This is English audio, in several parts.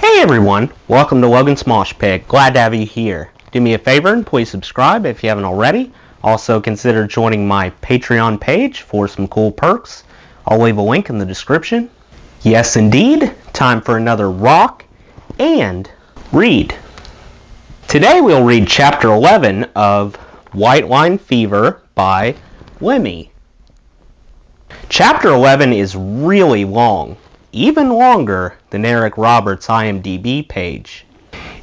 Hey everyone, welcome to Logan's Mosh Pit. Glad to have you here. Do me a favor and please subscribe if you haven't already. Also consider joining my Patreon page for some cool perks. I'll leave a link in the description. Yes indeed, time for another rock and read. Today we'll read chapter 11 of White Line Fever by Lemmy. Chapter 11 is really long, even longer than Eric Roberts' IMDb page.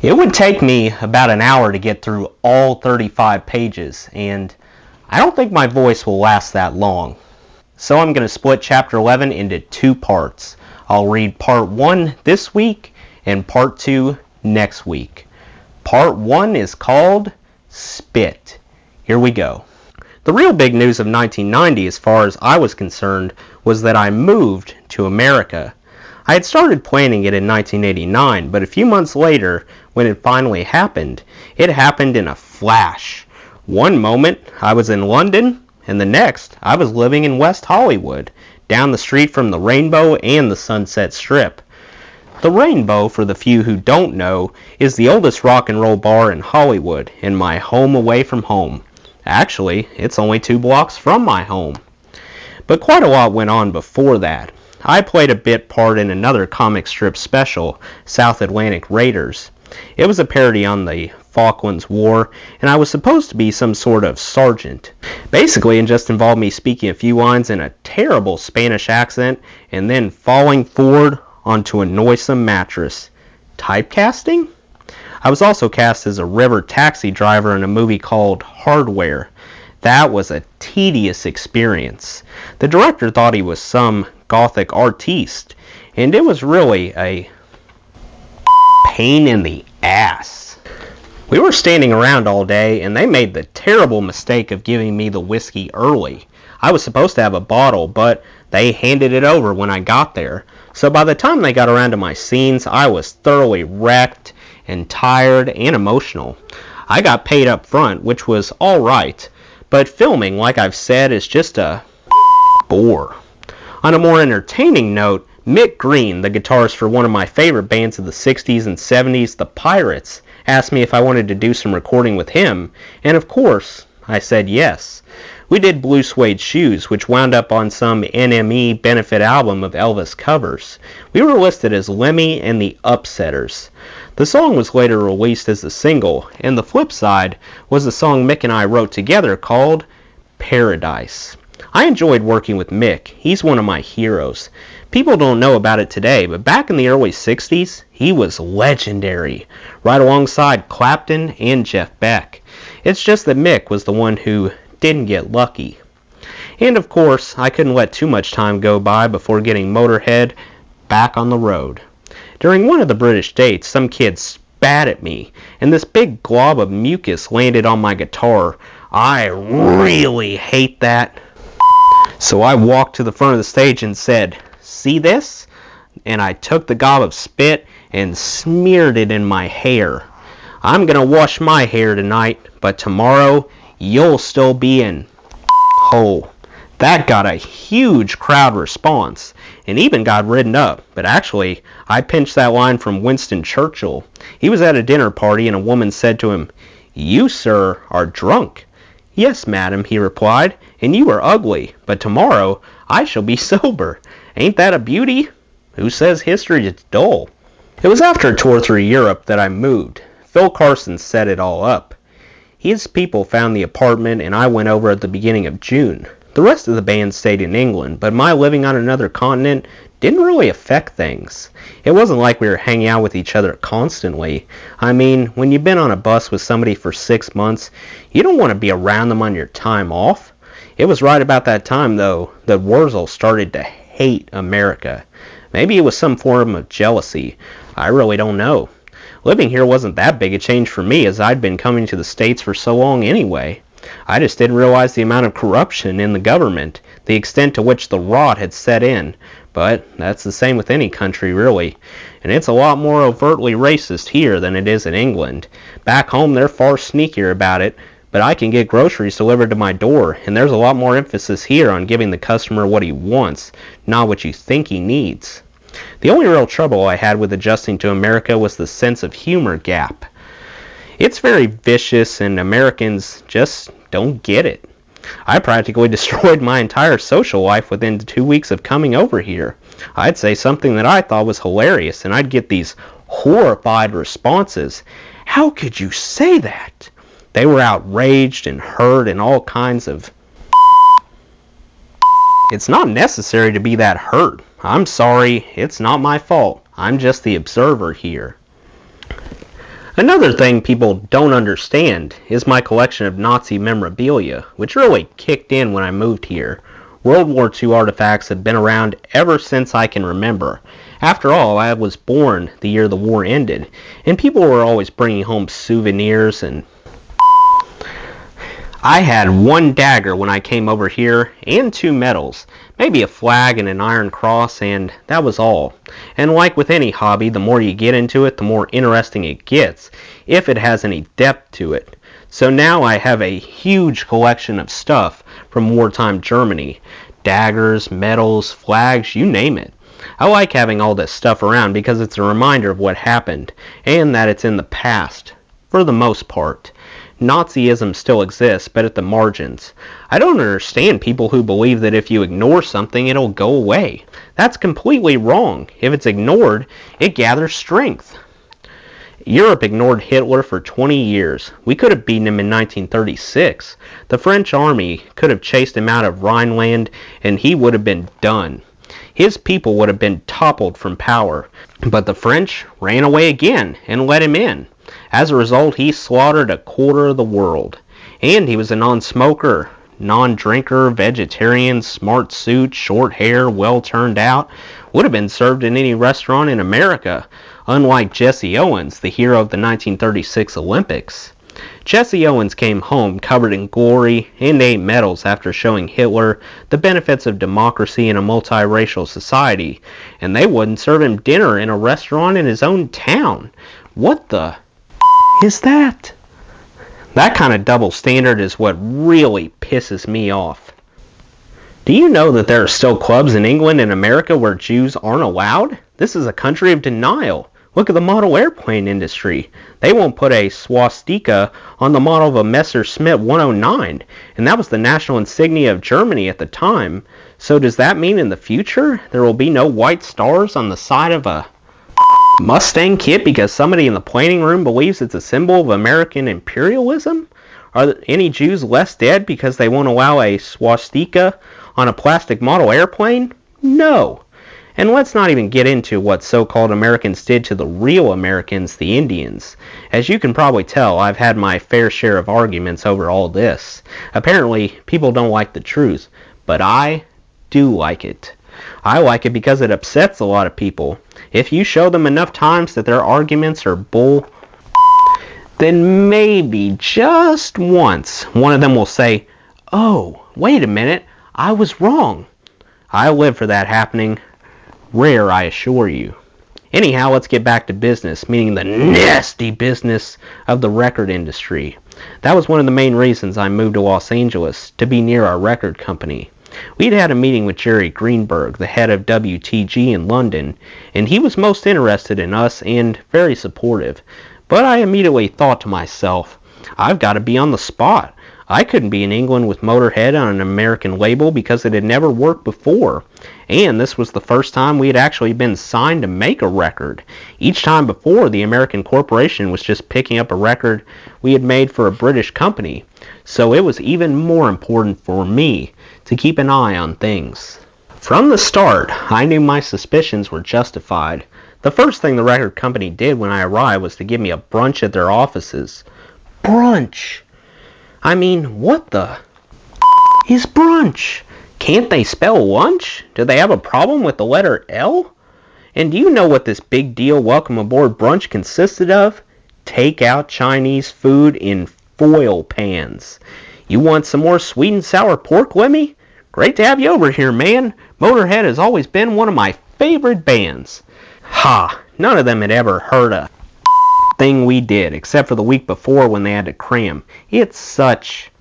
It would take me about an hour to get through all 35 pages, and I don't think my voice will last that long. So I'm going to split chapter 11 into two parts. I'll read part 1 this week and part 2 next week. Part 1 is called Spit. Here we go. The real big news of 1990, as far as I was concerned, was that I moved to America. I had started planning it in 1989, but a few months later, when it finally happened, it happened in a flash. One moment, I was in London, and the next, I was living in West Hollywood, down the street from the Rainbow and the Sunset Strip. The Rainbow, for the few who don't know, is the oldest rock and roll bar in Hollywood, and my home away from home. Actually, it's only 2 blocks from my home. But quite a lot went on before that. I played a bit part in another comic strip special, South Atlantic Raiders. It was a parody on the Falklands War, and I was supposed to be some sort of sergeant. Basically, it just involved me speaking a few lines in a terrible Spanish accent, and then falling forward onto a noisome mattress. Typecasting? I was also cast as a river taxi driver in a movie called Hardware. That was a tedious experience. The director thought he was some gothic artiste, and it was really a pain in the ass. We were standing around all day, and they made the terrible mistake of giving me the whiskey early. I was supposed to have a bottle, but they handed it over when I got there. So by the time they got around to my scenes, I was thoroughly wrecked and tired and emotional. I got paid up front, which was alright, but filming, like I've said, is just a bore. On a more entertaining note, Mick Green, the guitarist for one of my favorite bands of the 60s and 70s, the Pirates, asked me if I wanted to do some recording with him, and of course, I said yes. We did Blue Suede Shoes, which wound up on some NME benefit album of Elvis covers. We were listed as Lemmy and the Upsetters. The song was later released as a single, and the flip side was a song Mick and I wrote together called Paradise. I enjoyed working with Mick. He's one of my heroes. People don't know about it today, but back in the early 60s, he was legendary, right alongside Clapton and Jeff Beck. It's just that Mick was the one who didn't get lucky. And of course, I couldn't let too much time go by before getting Motorhead back on the road. During one of the British dates, some kid spat at me, and this big glob of mucus landed on my guitar. I really hate that. So I walked to the front of the stage and said, "See this?" And I took the gob of spit and smeared it in my hair. I'm gonna wash my hair tonight, but tomorrow you'll still be in hole. That got a huge crowd response, and even got written up, but actually, I pinched that line from Winston Churchill. He was at a dinner party, and a woman said to him, "You, sir, are drunk." "Yes, madam," he replied, "and you are ugly, but tomorrow I shall be sober. Ain't that a beauty? Who says history is dull?" It was after a tour through Europe that I moved. Phil Carson set it all up. His people found the apartment, and I went over at the beginning of June. The rest of the band stayed in England, but my living on another continent didn't really affect things. It wasn't like we were hanging out with each other constantly. I mean, when you've been on a bus with somebody for 6 months, you don't want to be around them on your time off. It was right about that time, though, that Wurzel started to hate America. Maybe it was some form of jealousy. I really don't know. Living here wasn't that big a change for me, as I'd been coming to the States for so long anyway. I just didn't realize the amount of corruption in the government, the extent to which the rot had set in. But that's the same with any country, really. And it's a lot more overtly racist here than it is in England. Back home, they're far sneakier about it, but I can get groceries delivered to my door, and there's a lot more emphasis here on giving the customer what he wants, not what you think he needs. The only real trouble I had with adjusting to America was the sense of humor gap. It's very vicious and Americans just don't get it. I practically destroyed my entire social life within 2 weeks of coming over here. I'd say something that I thought was hilarious and I'd get these horrified responses. How could you say that? They were outraged and hurt and all kinds of... It's not necessary to be that hurt. I'm sorry, it's not my fault. I'm just the observer here. Another thing people don't understand is my collection of Nazi memorabilia, which really kicked in when I moved here. World War II artifacts have been around ever since I can remember. After all, I was born the year the war ended, and people were always bringing home souvenirs and... I had one dagger when I came over here, and 2 medals, maybe a flag and an iron cross, and that was all. And like with any hobby, the more you get into it, the more interesting it gets, if it has any depth to it. So now I have a huge collection of stuff from wartime Germany. Daggers, medals, flags, you name it. I like having all this stuff around because it's a reminder of what happened, and that it's in the past, for the most part. Nazism still exists, but at the margins. I don't understand people who believe that if you ignore something, it'll go away. That's completely wrong. If it's ignored, it gathers strength. Europe ignored Hitler for 20 years. We could have beaten him in 1936. The French army could have chased him out of Rhineland, and he would have been done. His people would have been toppled from power. But the French ran away again and let him in. As a result, he slaughtered 1/4 of the world. And he was a non-smoker, non-drinker, vegetarian, smart suit, short hair, well turned out. Would have been served in any restaurant in America, unlike Jesse Owens, the hero of the 1936 Olympics. Jesse Owens came home covered in glory and 8 medals after showing Hitler the benefits of democracy in a multiracial society, and they wouldn't serve him dinner in a restaurant in his own town. What the is that? That kind of double standard is what really pisses me off. Do you know that there are still clubs in England and America where Jews aren't allowed? This is a country of denial. Look at the model airplane industry. They won't put a swastika on the model of a Messerschmitt 109, and that was the national insignia of Germany at the time. So does that mean in the future there will be no white stars on the side of a Mustang kit because somebody in the planning room believes it's a symbol of American imperialism? Are any Jews less dead because they won't allow a swastika on a plastic model airplane? No. And let's not even get into what so-called Americans did to the real Americans, the Indians. As you can probably tell, I've had my fair share of arguments over all this. Apparently, people don't like the truth, but I do like it. I like it because it upsets a lot of people. If you show them enough times that their arguments are bull, then maybe just once one of them will say, "Oh, wait a minute, I was wrong." I live for that happening. Rare, I assure you. Anyhow, let's get back to business, meaning the nasty business of the record industry. That was one of the main reasons I moved to Los Angeles, to be near our record company. We'd had a meeting with Jerry Greenberg, the head of WTG in London, and he was most interested in us and very supportive. But I immediately thought to myself, I've got to be on the spot. I couldn't be in England with Motorhead on an American label because it had never worked before. And this was the first time we had actually been signed to make a record. Each time before, the American corporation was just picking up a record we had made for a British company. So it was even more important for me to keep an eye on things. From the start, I knew my suspicions were justified. The first thing the record company did when I arrived was to give me a brunch at their offices. Brunch! I mean, what the is brunch? Can't they spell lunch? Do they have a problem with the letter L? And do you know what this big deal welcome aboard brunch consisted of? Take-out Chinese food in foil pans. You want some more sweet and sour pork, Lemmy? Great to have you over here, man. Motorhead has always been one of my favorite bands. Ha! None of them had ever heard a thing we did, except for the week before when they had to cram. It's such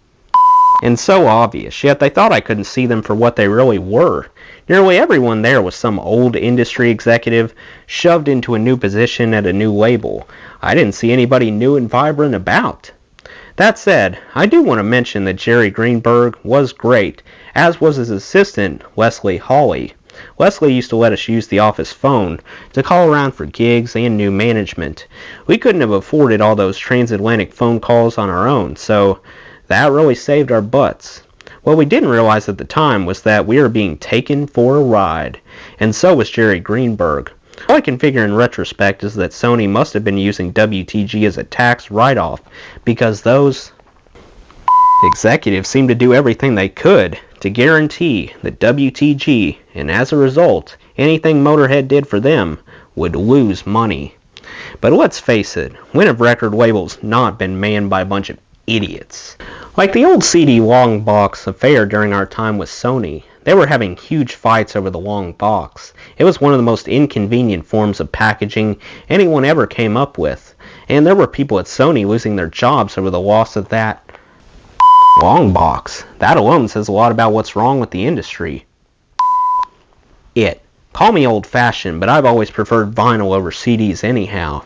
and so obvious, yet they thought I couldn't see them for what they really were. Nearly everyone there was some old industry executive shoved into a new position at a new label. I didn't see anybody new and vibrant about. That said, I do want to mention that Jerry Greenberg was great, as was his assistant, Leslie Hawley. Leslie used to let us use the office phone to call around for gigs and new management. We couldn't have afforded all those transatlantic phone calls on our own, so that really saved our butts. What we didn't realize at the time was that we were being taken for a ride, and so was Jerry Greenberg. All I can figure in retrospect is that Sony must have been using WTG as a tax write-off, because those executives seemed to do everything they could to guarantee that WTG, and as a result, anything Motorhead did for them, would lose money. But let's face it, when have record labels not been manned by a bunch of idiots? Like the old CD long box affair during our time with Sony, they were having huge fights over the long box. It was one of the most inconvenient forms of packaging anyone ever came up with, and there were people at Sony losing their jobs over the loss of that long box. That alone says a lot about what's wrong with the industry. Call me old-fashioned, but I've always preferred vinyl over CDs anyhow.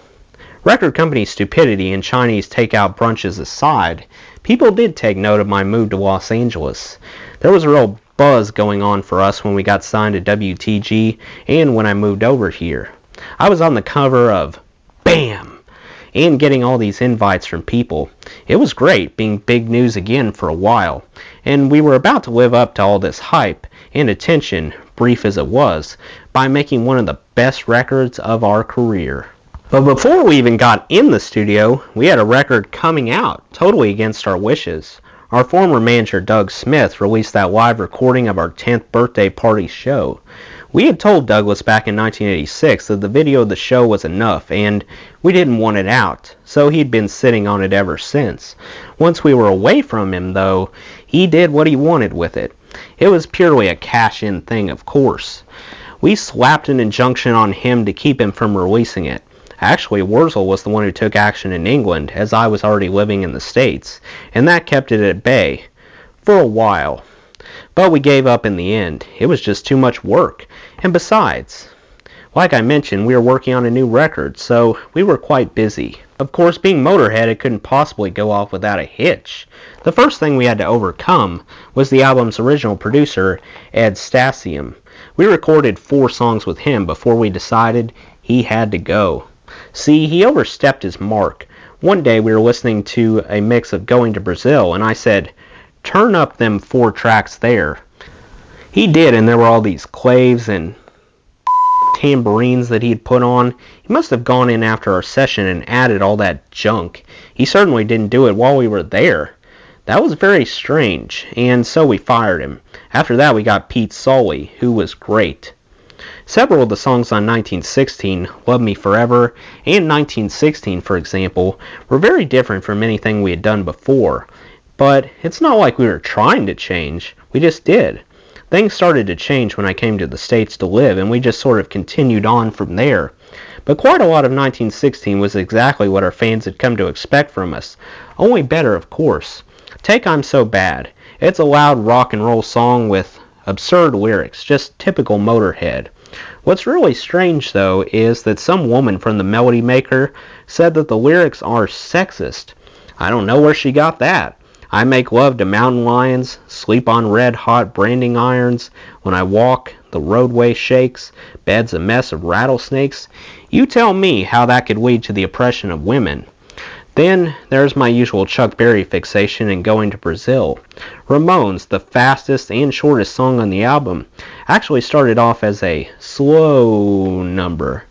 Record company stupidity and Chinese takeout brunches aside, people did take note of my move to Los Angeles. There was a real buzz going on for us when we got signed to WTG and when I moved over here. I was on the cover of BAM! And getting all these invites from people. It was great being big news again for a while, and we were about to live up to all this hype and attention, brief as it was, by making one of the best records of our career. But before we even got in the studio, we had a record coming out, totally against our wishes. Our former manager Doug Smith released that live recording of our 10th birthday party show. We had told Douglas back in 1986 that the video of the show was enough, and we didn't want it out, so he'd been sitting on it ever since. Once we were away from him, though, he did what he wanted with it. It was purely a cash-in thing, of course. We slapped an injunction on him to keep him from releasing it. Actually, Wurzel was the one who took action in England, as I was already living in the States, and that kept it at bay. For a while. But we gave up in the end. It was just too much work. And besides, like I mentioned, we were working on a new record, so we were quite busy. Of course, being Motorhead, it couldn't possibly go off without a hitch. The first thing we had to overcome was the album's original producer, Ed Stasium. We recorded 4 songs with him before we decided he had to go. See, he overstepped his mark. One day we were listening to a mix of Going to Brazil, and I said, "Turn up them 4 tracks there." He did, and there were all these claves and tambourines that he'd put on. He must have gone in after our session and added all that junk. He certainly didn't do it while we were there. That was very strange, and so we fired him. After that we got Pete Solly, who was great. Several of the songs on 1916, Love Me Forever, and 1916, for example, were very different from anything we had done before. But it's not like we were trying to change, we just did. Things started to change when I came to the States to live, and we just sort of continued on from there. But quite a lot of 1916 was exactly what our fans had come to expect from us. Only better, of course. Take I'm So Bad. It's a loud rock and roll song with absurd lyrics, just typical Motorhead. What's really strange, though, is that some woman from the Melody Maker said that the lyrics are sexist. I don't know where she got that. I make love to mountain lions, sleep on red-hot branding irons. When I walk, the roadway shakes, bed's a mess of rattlesnakes. You tell me how that could lead to the oppression of women. Then there's my usual Chuck Berry fixation in Going to Brazil. Ramones, the fastest and shortest song on the album, actually started off as a slow number.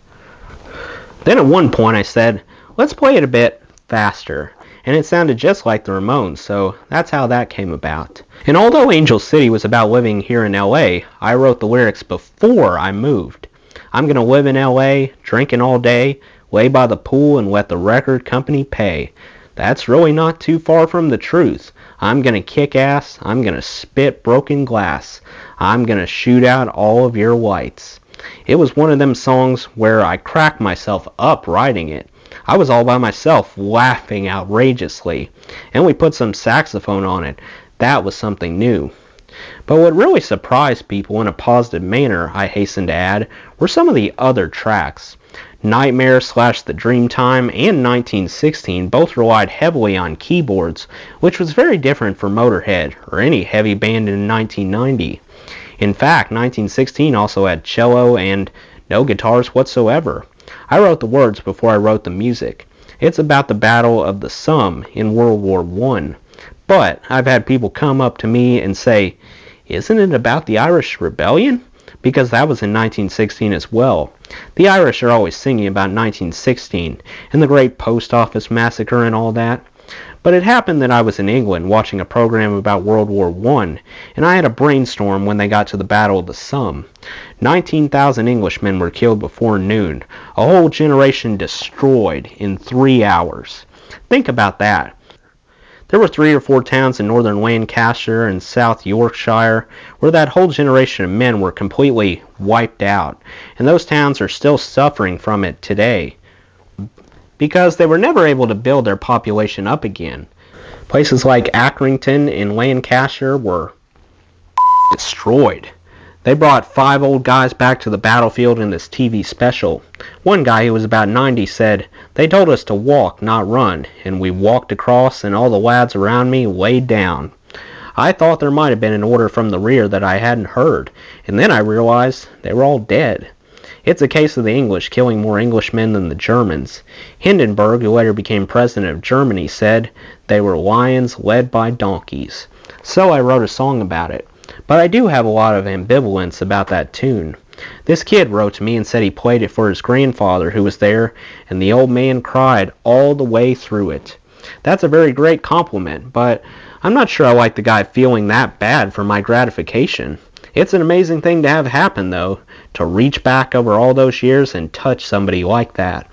Then at one point I said, let's play it a bit faster. And it sounded just like the Ramones, so that's how that came about. And although Angel City was about living here in LA, I wrote the lyrics before I moved. I'm gonna live in LA, drinking all day, lay by the pool and let the record company pay. That's really not too far from the truth. I'm gonna kick ass, I'm gonna spit broken glass, I'm gonna shoot out all of your lights. It was one of them songs where I cracked myself up writing it. I was all by myself laughing outrageously, and we put some saxophone on it. That was something new. But what really surprised people in a positive manner, I hasten to add, were some of the other tracks. Nightmare / The Dreamtime and 1916 both relied heavily on keyboards, which was very different for Motorhead or any heavy band in 1990. In fact, 1916 also had cello and no guitars whatsoever. I wrote the words before I wrote the music. It's about the Battle of the Somme in World War I. But I've had people come up to me and say, "Isn't it about the Irish Rebellion?" Because that was in 1916 as well. The Irish are always singing about 1916 and the Great Post Office Massacre and all that. But it happened that I was in England watching a program about World War I, and I had a brainstorm when they got to the Battle of the Somme. 19,000 Englishmen were killed before noon, a whole generation destroyed in 3 hours. Think about that. There were 3 or 4 towns in northern Lancashire and South Yorkshire where that whole generation of men were completely wiped out, and those towns are still suffering from it today because they were never able to build their population up again. Places like Accrington in Lancashire were destroyed. They brought 5 old guys back to the battlefield in this TV special. One guy who was about 90 said, "They told us to walk, not run, and we walked across and all the lads around me laid down." I thought there might have been an order from the rear that I hadn't heard, and then I realized they were all dead. It's a case of the English killing more Englishmen than the Germans. Hindenburg, who later became president of Germany, said they were lions led by donkeys. So I wrote a song about it. But I do have a lot of ambivalence about that tune. This kid wrote to me and said he played it for his grandfather who was there, and the old man cried all the way through it. That's a very great compliment, but I'm not sure I like the guy feeling that bad for my gratification. It's an amazing thing to have happen, though, to reach back over all those years and touch somebody like that.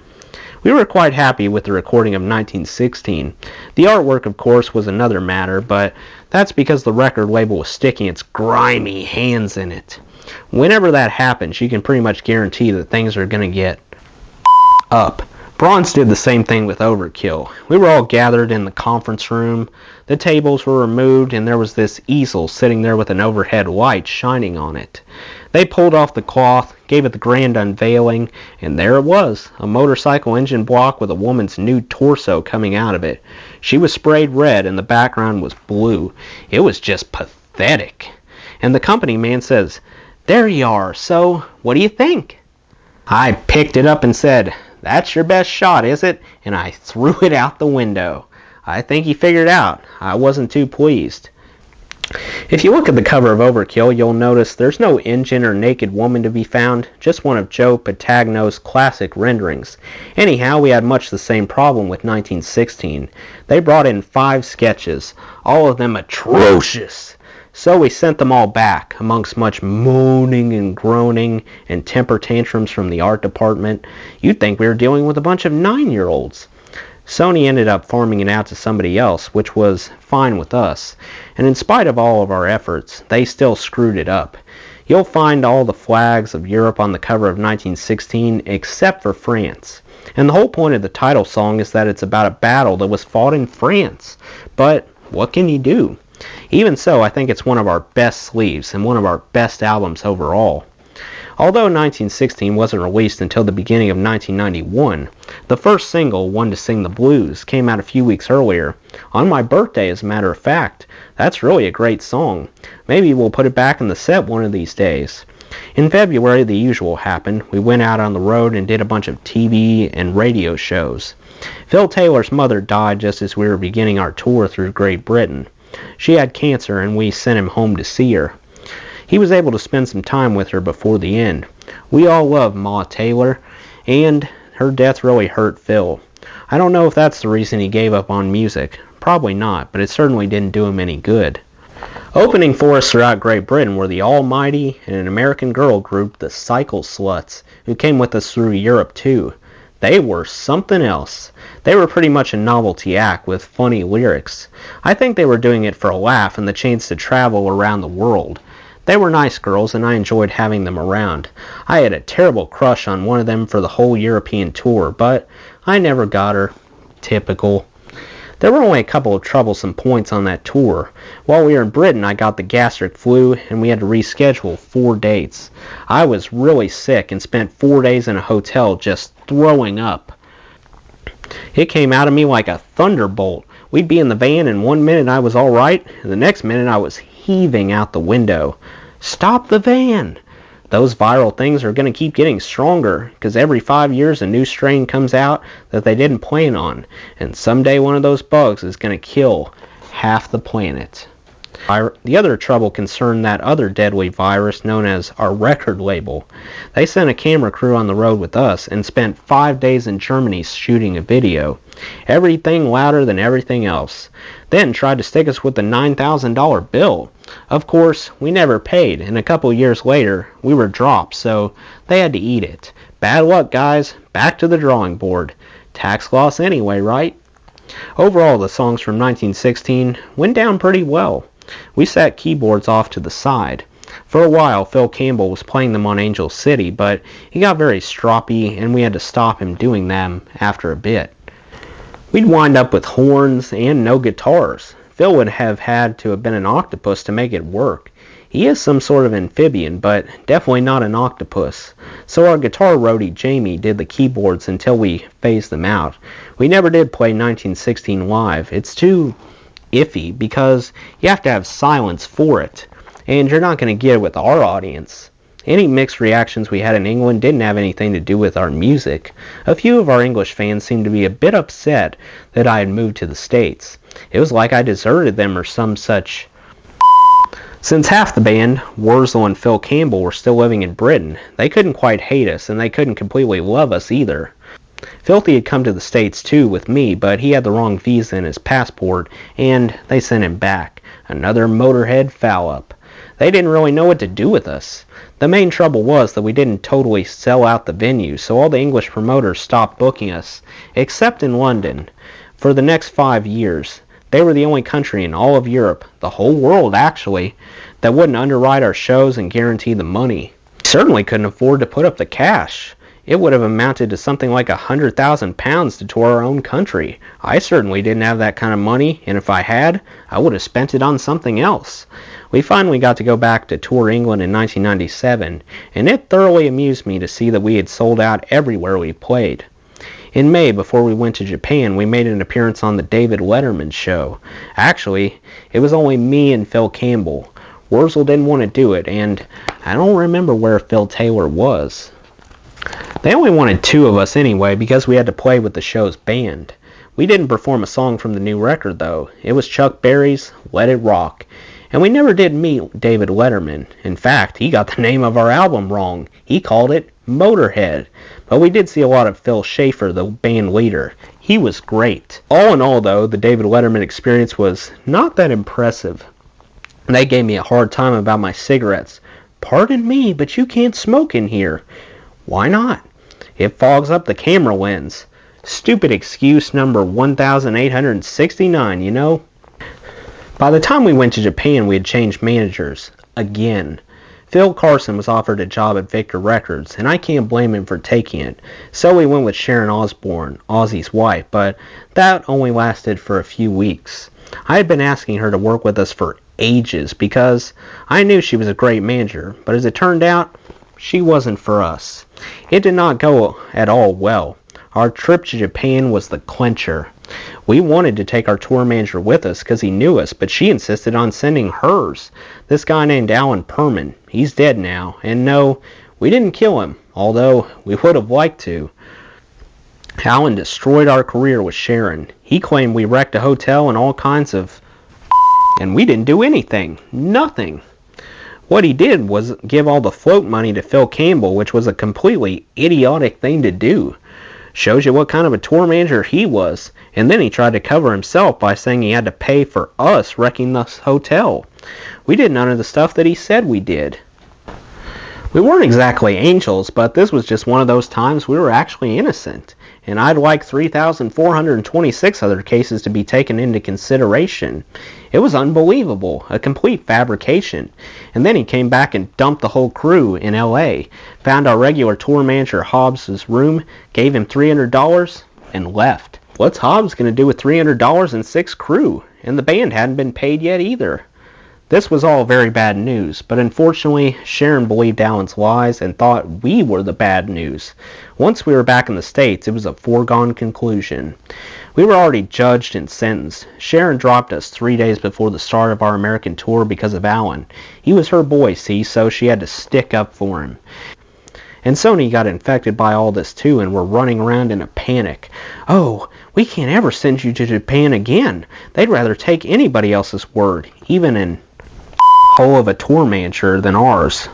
We were quite happy with the recording of 1916. The artwork, of course, was another matter, but that's because the record label was sticking its grimy hands in it. Whenever that happens, you can pretty much guarantee that things are going to get up. Bronze did the same thing with Overkill. We were all gathered in the conference room. The tables were removed, and there was this easel sitting there with an overhead light shining on it. They pulled off the cloth, gave it the grand unveiling, and there it was, a motorcycle engine block with a woman's nude torso coming out of it. She was sprayed red, and the background was blue. It was just pathetic. And the company man says, "There you are, so what do you think?" I picked it up and said, "That's your best shot, is it?" And I threw it out the window. I think he figured out I wasn't too pleased. If you look at the cover of Overkill, you'll notice there's no engine or naked woman to be found, just one of Joe Patagno's classic renderings. Anyhow, we had much the same problem with 1916. They brought in 5 sketches, all of them atrocious. So we sent them all back, amongst much moaning and groaning and temper tantrums from the art department. You'd think we were dealing with a bunch of 9-year-olds. Sony ended up farming it out to somebody else, which was fine with us. And in spite of all of our efforts, they still screwed it up. You'll find all the flags of Europe on the cover of 1916 except for France. And the whole point of the title song is that it's about a battle that was fought in France. But what can you do? Even so, I think it's one of our best sleeves and one of our best albums overall. Although 1916 wasn't released until the beginning of 1991, the first single, One to Sing the Blues, came out a few weeks earlier. On my birthday, as a matter of fact. That's really a great song. Maybe we'll put it back in the set one of these days. In February, the usual happened. We went out on the road and did a bunch of TV and radio shows. Phil Taylor's mother died just as we were beginning our tour through Great Britain. She had cancer and we sent him home to see her. He was able to spend some time with her before the end. We all love Ma Taylor, and her death really hurt Phil. I don't know if that's the reason he gave up on music. Probably not, but it certainly didn't do him any good. Opening for us throughout Great Britain were the Almighty and an American girl group, the Cycle Sluts, who came with us through Europe too. They were something else. They were pretty much a novelty act with funny lyrics. I think they were doing it for a laugh and the chance to travel around the world. They were nice girls, and I enjoyed having them around. I had a terrible crush on one of them for the whole European tour, but I never got her. Typical. There were only a couple of troublesome points on that tour. While we were in Britain, I got the gastric flu, and we had to reschedule 4 dates. I was really sick and spent 4 days in a hotel just throwing up. It came out of me like a thunderbolt. We'd be in the van, and 1 minute I was all right, and the next minute I was heaving out the window. Stop the van! Those viral things are going to keep getting stronger, because every 5 years a new strain comes out that they didn't plan on, and someday one of those bugs is going to kill half the planet. The other trouble concerned that other deadly virus known as our record label. They sent a camera crew on the road with us and spent 5 days in Germany shooting a video. Everything louder than everything else. Then tried to stick us with a $9,000 bill. Of course, we never paid, and a couple years later, we were dropped, so they had to eat it. Bad luck, guys. Back to the drawing board. Tax loss anyway, right? Overall, the songs from 1916 went down pretty well. We sat keyboards off to the side. For a while, Phil Campbell was playing them on Angel City, but he got very stroppy, and we had to stop him doing them after a bit. We'd wind up with horns and no guitars. Phil would have had to have been an octopus to make it work. He is some sort of amphibian, but definitely not an octopus. So our guitar roadie Jamie did the keyboards until we phased them out. We never did play 1916 live. It's too iffy because you have to have silence for it, and you're not going to get it with our audience. Any mixed reactions we had in England didn't have anything to do with our music. A few of our English fans seemed to be a bit upset that I had moved to the States. It was like I deserted them or some such. Since half the band, Wurzel and Phil Campbell, were still living in Britain, they couldn't quite hate us, and they couldn't completely love us either. Filthy had come to the States too with me, but he had the wrong visa in his passport, and they sent him back. Another Motorhead foul-up. They didn't really know what to do with us. The main trouble was that we didn't totally sell out the venue, so all the English promoters stopped booking us, except in London. For the next 5 years, they were the only country in all of Europe, the whole world actually, that wouldn't underwrite our shows and guarantee the money. We certainly couldn't afford to put up the cash. It would have amounted to something like £100,000 to tour our own country. I certainly didn't have that kind of money, and if I had, I would have spent it on something else. We finally got to go back to tour England in 1997, and it thoroughly amused me to see that we had sold out everywhere we played. In May, before we went to Japan, we made an appearance on the David Letterman show. Actually, it was only me and Phil Campbell. Wurzel didn't want to do it, and I don't remember where Phil Taylor was. They only wanted 2 of us anyway because we had to play with the show's band. We didn't perform a song from the new record though. It was Chuck Berry's Let It Rock. And we never did meet David Letterman. In fact, he got the name of our album wrong. He called it Motorhead. But we did see a lot of Phil Schaefer, the band leader. He was great. All in all though, the David Letterman experience was not that impressive. They gave me a hard time about my cigarettes. Pardon me, but you can't smoke in here. Why not? It fogs up the camera lens. Stupid excuse number 1869, you know? By the time we went to Japan, we had changed managers. Again. Phil Carson was offered a job at Victor Records, and I can't blame him for taking it. So we went with Sharon Osbourne, Ozzy's wife, but that only lasted for a few weeks. I had been asking her to work with us for ages because I knew she was a great manager, but as it turned out, she wasn't for us. It did not go at all well. Our trip to Japan was the clincher. We wanted to take our tour manager with us because he knew us, but she insisted on sending hers. This guy named Alan Perman. He's dead now, and no, we didn't kill him, although we would have liked to. Alan destroyed our career with Sharon. He claimed we wrecked a hotel and all kinds of... and we didn't do anything. Nothing. What he did was give all the float money to Phil Campbell, which was a completely idiotic thing to do. Shows you what kind of a tour manager he was. And then he tried to cover himself by saying he had to pay for us wrecking the hotel. We did none of the stuff that he said we did. We weren't exactly angels, but this was just one of those times we were actually innocent. And I'd like 3,426 other cases to be taken into consideration. It was unbelievable, a complete fabrication. And then he came back and dumped the whole crew in L.A., found our regular tour manager Hobbs' room, gave him $300, and left. What's Hobbs going to do with $300 and 6 crew? And the band hadn't been paid yet either. This was all very bad news, but unfortunately, Sharon believed Alan's lies and thought we were the bad news. Once we were back in the States, it was a foregone conclusion. We were already judged and sentenced. Sharon dropped us 3 days before the start of our American tour because of Alan. He was her boy, see, so she had to stick up for him. And Sony got infected by all this too, and were running around in a panic. Oh, we can't ever send you to Japan again. They'd rather take anybody else's word, even an hole of a tour manager than ours.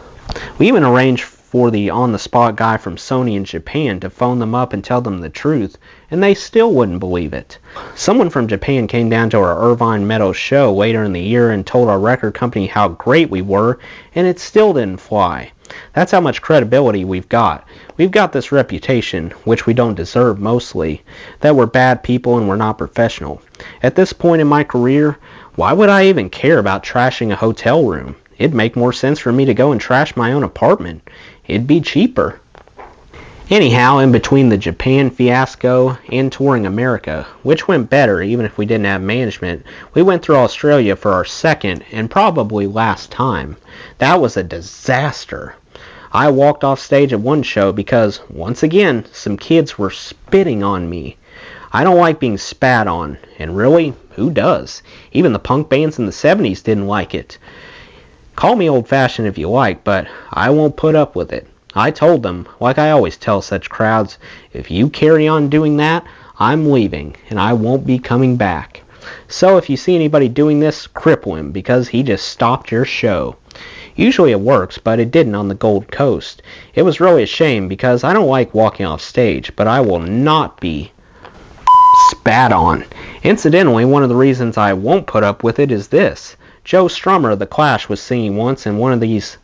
We even arranged for the on-the-spot guy from Sony in Japan to phone them up and tell them the truth, and they still wouldn't believe it. Someone from Japan came down to our Irvine Meadows show later in the year and told our record company how great we were, and it still didn't fly. That's how much credibility we've got. We've got this reputation, which we don't deserve mostly, that we're bad people and we're not professional. At this point in my career, why would I even care about trashing a hotel room? It'd make more sense for me to go and trash my own apartment. It'd be cheaper. Anyhow, in between the Japan fiasco and touring America, which went better even if we didn't have management, we went through Australia for our second and probably last time. That was a disaster. I walked off stage at one show because, once again, some kids were spitting on me. I don't like being spat on, and really, who does? Even the punk bands in the 70s didn't like it. Call me old-fashioned if you like, but I won't put up with it. I told them, like I always tell such crowds, if you carry on doing that, I'm leaving, and I won't be coming back. So if you see anybody doing this, cripple him, because he just stopped your show. Usually it works, but it didn't on the Gold Coast. It was really a shame, because I don't like walking off stage, but I will not be spat on. Incidentally, one of the reasons I won't put up with it is this. Joe Strummer of The Clash was singing once, and one of these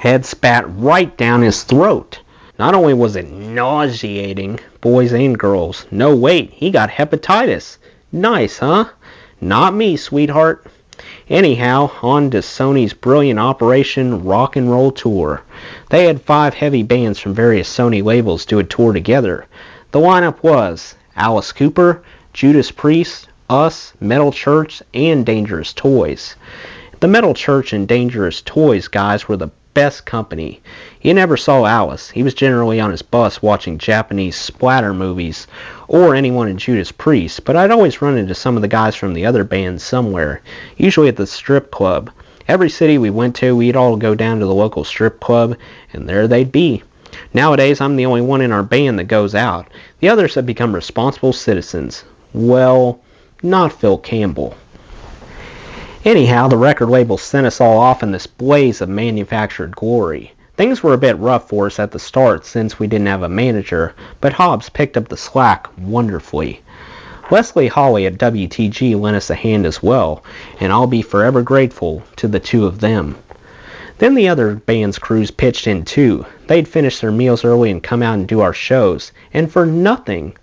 head spat right down his throat. Not only was it nauseating, boys and girls. No, wait, he got hepatitis. Nice, huh? Not me, sweetheart. Anyhow, on to Sony's brilliant Operation Rock and Roll Tour. They had 5 heavy bands from various Sony labels do a tour together. The lineup was Alice Cooper, Judas Priest, Us, Metal Church, and Dangerous Toys. The Metal Church and Dangerous Toys guys were the best company. You never saw Alice. He was generally on his bus watching Japanese splatter movies, or anyone in Judas Priest, but I'd always run into some of the guys from the other bands somewhere, usually at the strip club. Every city we went to, we'd all go down to the local strip club, and there they'd be. Nowadays, I'm the only one in our band that goes out. The others have become responsible citizens. Well, not Phil Campbell. Anyhow, the record label sent us all off in this blaze of manufactured glory. Things were a bit rough for us at the start since we didn't have a manager, but Hobbs picked up the slack wonderfully. Leslie Hawley at WTG lent us a hand as well, and I'll be forever grateful to the two of them. Then the other band's crews pitched in too. They'd finish their meals early and come out and do our shows, and for nothing.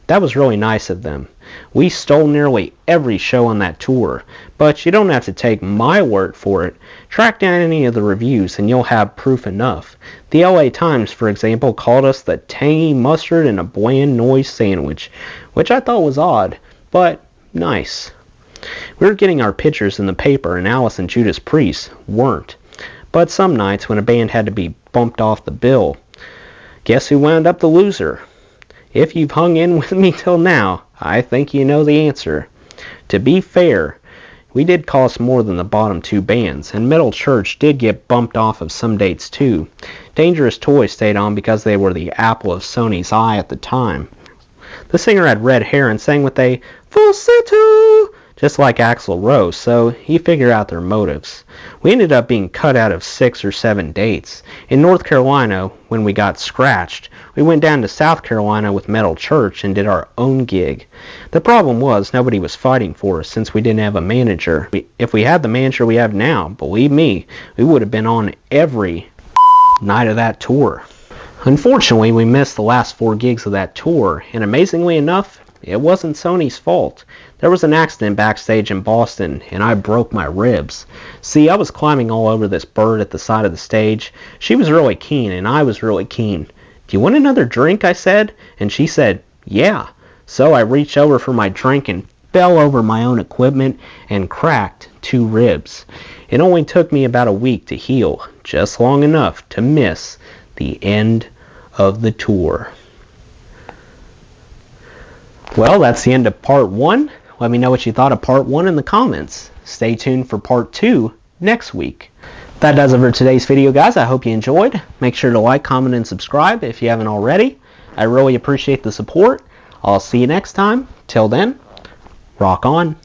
That was really nice of them. We stole nearly every show on that tour, but you don't have to take my word for it. Track down any of the reviews and you'll have proof enough. The LA Times, for example, called us the tangy mustard and a bland noise sandwich, which I thought was odd, but nice. We were getting our pictures in the paper, and Alice and Judas Priest weren't. But some nights when a band had to be bumped off the bill, guess who wound up the loser? If you've hung in with me till now, I think you know the answer. To be fair, we did cost more than the bottom 2 bands, and Metal Church did get bumped off of some dates too. Dangerous Toys stayed on because they were the apple of Sony's eye at the time. The singer had red hair and sang with a falsetto, just like Axl Rose, so he figured out their motives. We ended up being cut out of 6 or 7 dates. In North Carolina, when we got scratched, we went down to South Carolina with Metal Church and did our own gig. The problem was nobody was fighting for us since we didn't have a manager. If we had the manager we have now, believe me, we would have been on every night of that tour. Unfortunately, we missed the last 4 gigs of that tour, and amazingly enough, it wasn't Sony's fault. There was an accident backstage in Boston, and I broke my ribs. See, I was climbing all over this bird at the side of the stage. She was really keen, and I was really keen. "Do you want another drink?" I said, and she said, "Yeah." So I reached over for my drink and fell over my own equipment and cracked 2 ribs. It only took me about a week to heal, just long enough to miss the end of the tour. Well, that's the end of part 1. Let me know what you thought of part 1 in the comments. Stay tuned for part 2 next week. That does it for today's video, guys. I hope you enjoyed. Make sure to like, comment, and subscribe if you haven't already. I really appreciate the support. I'll see you next time. Till then, rock on.